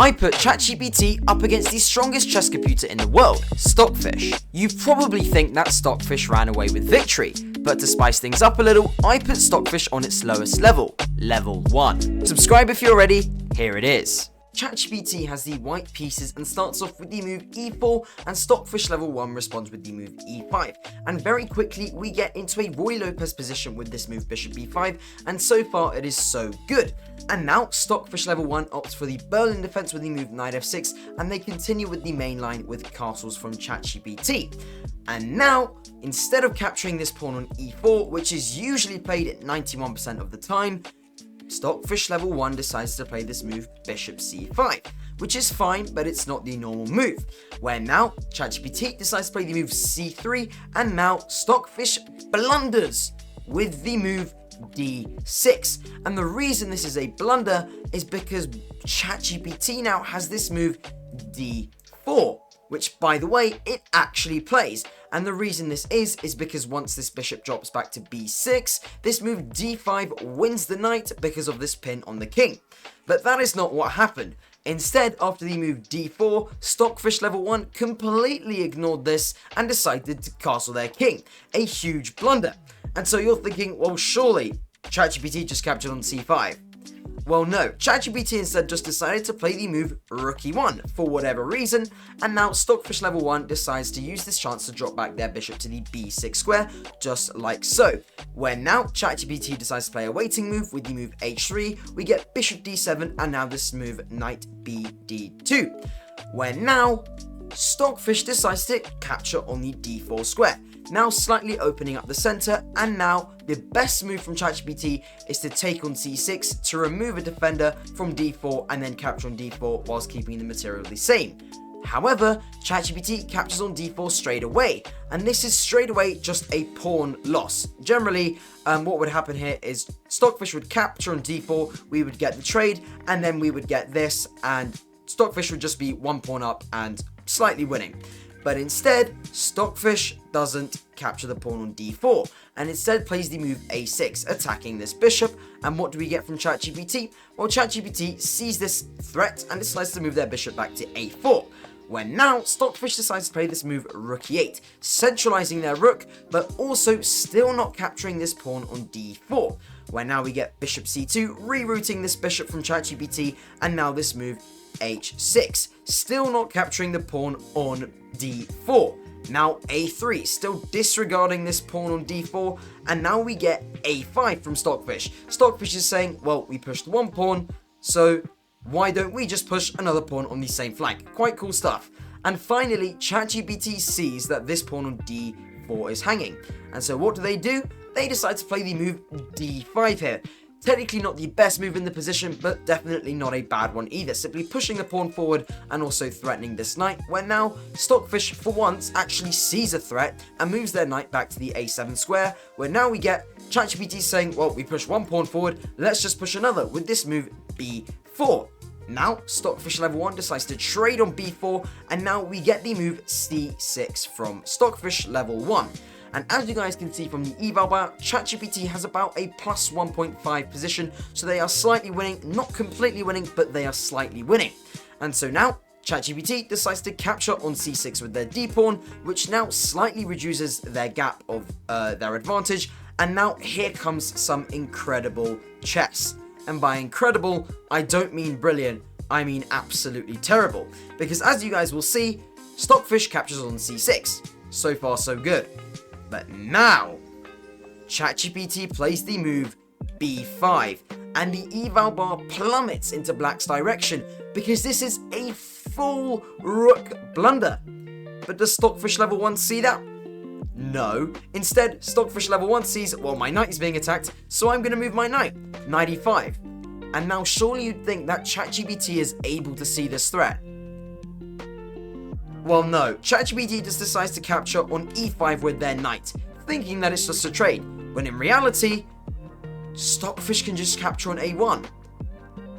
I put ChatGPT up against the strongest chess computer in the world, Stockfish. You probably think that Stockfish ran away with victory, but to spice things up a little, I put Stockfish on its lowest level, level 1. Subscribe if you're ready, here it is. ChatGPT has the white pieces and starts off with the move e4, and Stockfish level 1 responds with the move e5. And very quickly we get into a Roy Lopez position with this move bishop b5, and so far it is so good. And now Stockfish level 1 opts for the Berlin defense with the move knight f6, and they continue with the main line with castles from ChatGPT. And now, instead of capturing this pawn on e4, which is usually played at 91% of the time, Stockfish level 1 decides to play this move bishop c5, which is fine, but it's not the normal move. Where now ChatGPT decides to play the move c3, and now Stockfish blunders with the move d6. And the reason this is a blunder is because ChatGPT now has this move d4, which, by the way, it actually plays. And the reason this is because once this bishop drops back to b6, this move d5 wins the knight because of this pin on the king. But that is not what happened. Instead, after the move d4, Stockfish level 1 completely ignored this and decided to castle their king. A huge blunder. And so you're thinking, well, surely ChatGPT just captured on c5. Well, no, ChatGPT instead just decided to play the move rook e1 for whatever reason, and now Stockfish level 1 decides to use this chance to drop back their bishop to the b6 square, just like so. Where now ChatGPT decides to play a waiting move with the move h3, we get bishop d7, and now this move knight b d2. Where now Stockfish decides to capture on the d4 square, now slightly opening up the center, and now the best move from ChatGPT is to take on c6 to remove a defender from d4 and then capture on d4 whilst keeping the material the same. However, ChatGPT captures on d4 straight away, and this is straight away just a pawn loss. Generally, what would happen here is Stockfish would capture on d4, we would get the trade, and then we would get this, and Stockfish would just be one pawn up and slightly winning. But instead, Stockfish doesn't capture the pawn on d4, and instead plays the move a6, attacking this bishop. And what do we get from ChatGPT? Well, ChatGPT sees this threat and decides to move their bishop back to a4. When now Stockfish decides to play this move rook e8, centralizing their rook, but also still not capturing this pawn on d4. Where now we get bishop c2, rerouting this bishop from ChatGPT, and now this move h6, still not capturing the pawn on d4. Now a3, still disregarding this pawn on d4, and now we get a5 from Stockfish. Stockfish is saying, well, we pushed one pawn, so why don't we just push another pawn on the same flank? Quite cool stuff. And finally, ChatGPT sees that this pawn on d4 is hanging, and so what do? They decide to play the move d5 here. Technically not the best move in the position, but definitely not a bad one either, simply pushing the pawn forward and also threatening this knight, where now Stockfish for once actually sees a threat and moves their knight back to the a7 square, where now we get ChatGPT saying, well, we push one pawn forward, let's just push another with this move b4. Now Stockfish level 1 decides to trade on b4, and now we get the move c6 from Stockfish level 1. And as you guys can see from the eval bar, ChatGPT has about a plus 1.5 position, so they are slightly winning, not completely winning, but they are slightly winning. And so now ChatGPT decides to capture on c6 with their d-pawn, which now slightly reduces their gap of their advantage, and now here comes some incredible chess. And by incredible, I don't mean brilliant, I mean absolutely terrible, because as you guys will see, Stockfish captures on c6. So far so good. But now, ChatGPT plays the move b5, and the eval bar plummets into black's direction because this is a full rook blunder. But does Stockfish level 1 see that? No. Instead, Stockfish level 1 sees, well, my knight is being attacked, so I'm going to move my knight e5. And now surely you'd think that ChatGPT is able to see this threat. Well, no, ChatGPT just decides to capture on e5 with their knight, thinking that it's just a trade, when in reality, Stockfish can just capture on a1.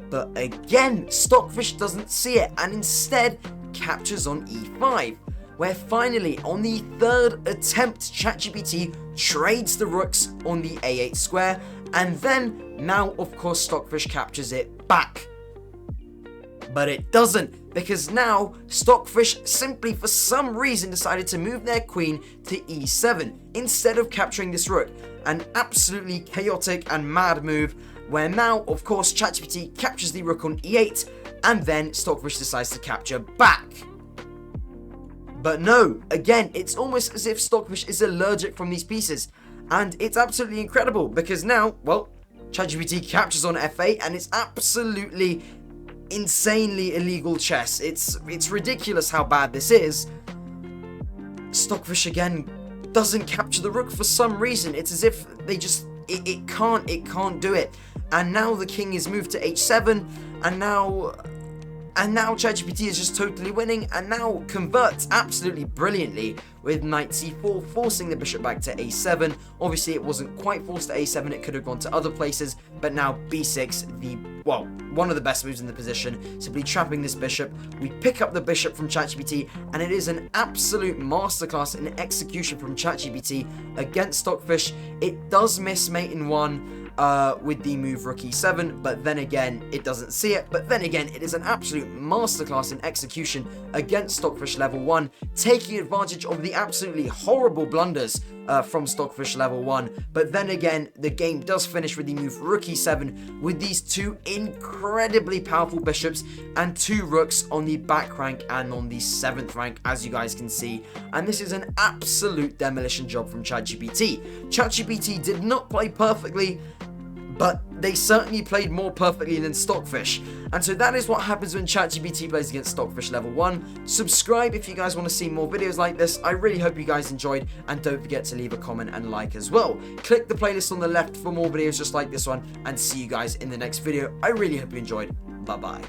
But again, Stockfish doesn't see it, and instead captures on e5, where finally, on the third attempt, ChatGPT trades the rooks on the a8 square, and then, now of course Stockfish captures it back. But it doesn't, because now Stockfish simply for some reason decided to move their queen to e7 instead of capturing this rook. An absolutely chaotic and mad move, where now, of course, ChatGPT captures the rook on e8, and then Stockfish decides to capture back. But no, again, it's almost as if Stockfish is allergic from these pieces, and it's absolutely incredible, because now, well, ChatGPT captures on f8, and it's absolutely insanely illegal chess. It's ridiculous how bad this is. Stockfish again doesn't capture the rook for some reason. It's as if they just it can't do it. And now the king is moved to h7, and now ChatGPT is just totally winning, and now converts absolutely brilliantly with knight c4, forcing the bishop back to a7. Obviously, it wasn't quite forced to a7, it could have gone to other places, but now b6, one of the best moves in the position, simply trapping this bishop. We pick up the bishop from ChatGPT, and it is an absolute masterclass in execution from ChatGPT against Stockfish. It does miss mate in one, with the move rook e7, but then again, it doesn't see it. But then again, it is an absolute masterclass in execution against Stockfish level 1, taking advantage of the absolutely horrible blunders from Stockfish level 1. But then again, the game does finish with the move rook e7, with these two incredibly powerful bishops and two rooks on the back rank and on the 7th rank, as you guys can see. And this is an absolute demolition job from ChatGPT. ChatGPT did not play perfectly, but they certainly played more perfectly than Stockfish. And so that is what happens when ChatGPT plays against Stockfish level 1. Subscribe if you guys want to see more videos like this. I really hope you guys enjoyed, and don't forget to leave a comment and like as well. Click the playlist on the left for more videos just like this one, and see you guys in the next video. I really hope you enjoyed. Bye bye.